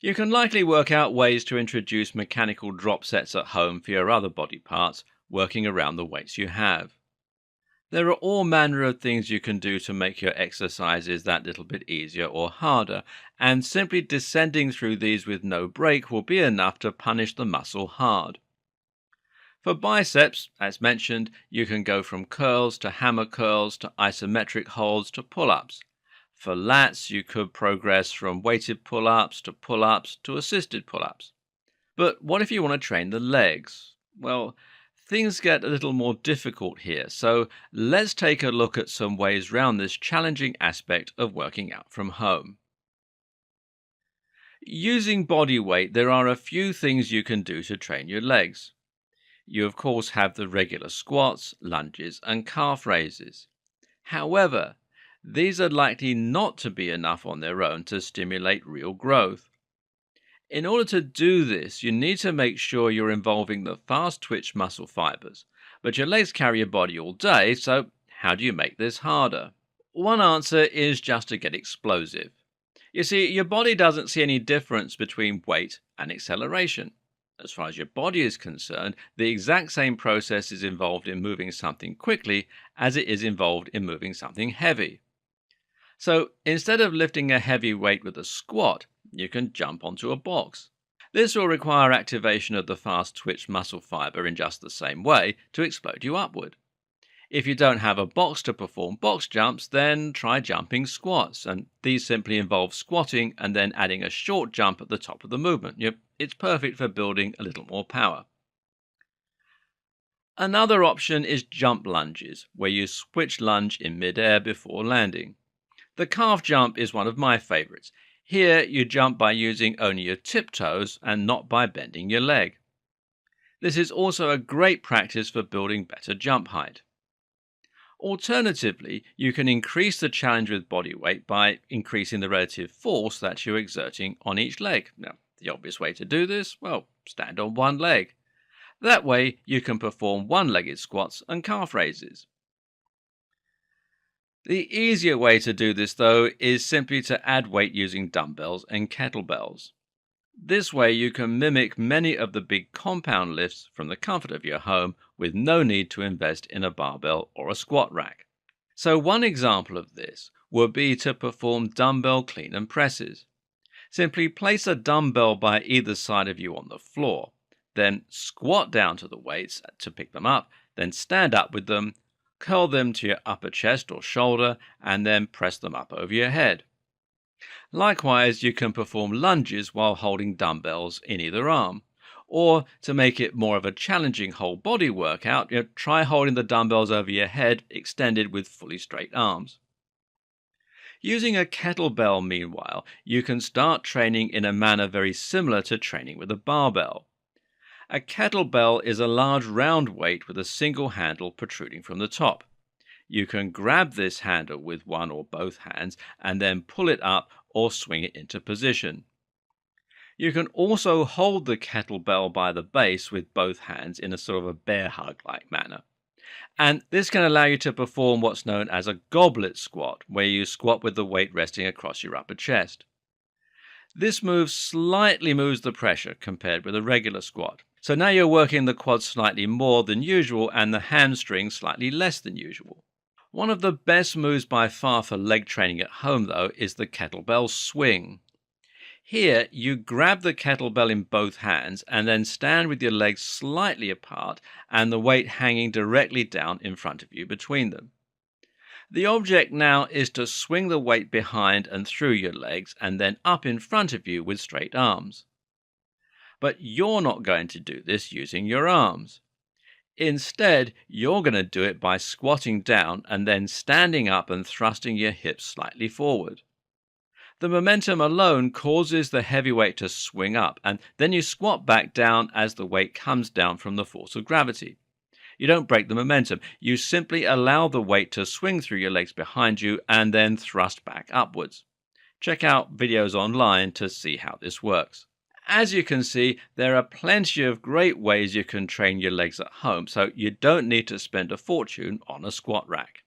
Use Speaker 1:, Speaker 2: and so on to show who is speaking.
Speaker 1: You can likely work out ways to introduce mechanical drop sets at home for your other body parts, working around the weights you have. There are all manner of things you can do to make your exercises that little bit easier or harder, and simply descending through these with no break will be enough to punish the muscle hard. For biceps, as mentioned, you can go from curls to hammer curls to isometric holds to pull ups. For lats, you could progress from weighted pull ups to assisted pull ups. But what if you want to train the legs? Well, things get a little more difficult here, so let's take a look at some ways round this challenging aspect of working out from home. Using body weight, there are a few things you can do to train your legs. You, of course, have the regular squats, lunges, and calf raises. However, these are likely not to be enough on their own to stimulate real growth. In order to do this, you need to make sure you're involving the fast twitch muscle fibers. But your legs carry your body all day, so how do you make this harder? One answer is just to get explosive. You see, your body doesn't see any difference between weight and acceleration. As far as your body is concerned, the exact same process is involved in moving something quickly as it is involved in moving something heavy. So instead of lifting a heavy weight with a squat, you can jump onto a box. This will require activation of the fast twitch muscle fiber in just the same way to explode you upward. If you don't have a box to perform box jumps, then try jumping squats, and these simply involve squatting and then adding a short jump at the top of the movement. It's perfect for building a little more power. Another option is jump lunges, where you switch lunge in midair before landing. The calf jump is one of my favorites. Here you jump by using only your tiptoes and not by bending your leg. This is also a great practice for building better jump height. Alternatively, you can increase the challenge with body weight by increasing the relative force that you're exerting on each leg. Now, the obvious way to do this, well, stand on one leg. That way, you can perform one-legged squats and calf raises. The easier way to do this, though, is simply to add weight using dumbbells and kettlebells. This way you can mimic many of the big compound lifts from the comfort of your home with no need to invest in a barbell or a squat rack. So one example of this would be to perform dumbbell clean and presses. Simply place a dumbbell by either side of you on the floor, then squat down to the weights to pick them up, then stand up with them, curl them to your upper chest or shoulder, and then press them up over your head. Likewise, you can perform lunges while holding dumbbells in either arm. Or, to make it more of a challenging whole body workout, try holding the dumbbells over your head extended with fully straight arms. Using a kettlebell, meanwhile, you can start training in a manner very similar to training with a barbell. A kettlebell is a large round weight with a single handle protruding from the top. You can grab this handle with one or both hands and then pull it up or swing it into position. You can also hold the kettlebell by the base with both hands in a sort of a bear hug-like manner. And this can allow you to perform what's known as a goblet squat, where you squat with the weight resting across your upper chest. This move slightly moves the pressure compared with a regular squat. So now you're working the quads slightly more than usual and the hamstrings slightly less than usual. One of the best moves by far for leg training at home, though, is the kettlebell swing. Here, you grab the kettlebell in both hands and then stand with your legs slightly apart and the weight hanging directly down in front of you between them. The object now is to swing the weight behind and through your legs and then up in front of you with straight arms. But you're not going to do this using your arms. Instead, you're going to do it by squatting down and then standing up and thrusting your hips slightly forward. The momentum alone causes the heavy weight to swing up, and then you squat back down as the weight comes down from the force of gravity. You don't break the momentum. You simply allow the weight to swing through your legs behind you and then thrust back upwards. Check out videos online to see how this works. As you can see, there are plenty of great ways you can train your legs at home, so you don't need to spend a fortune on a squat rack.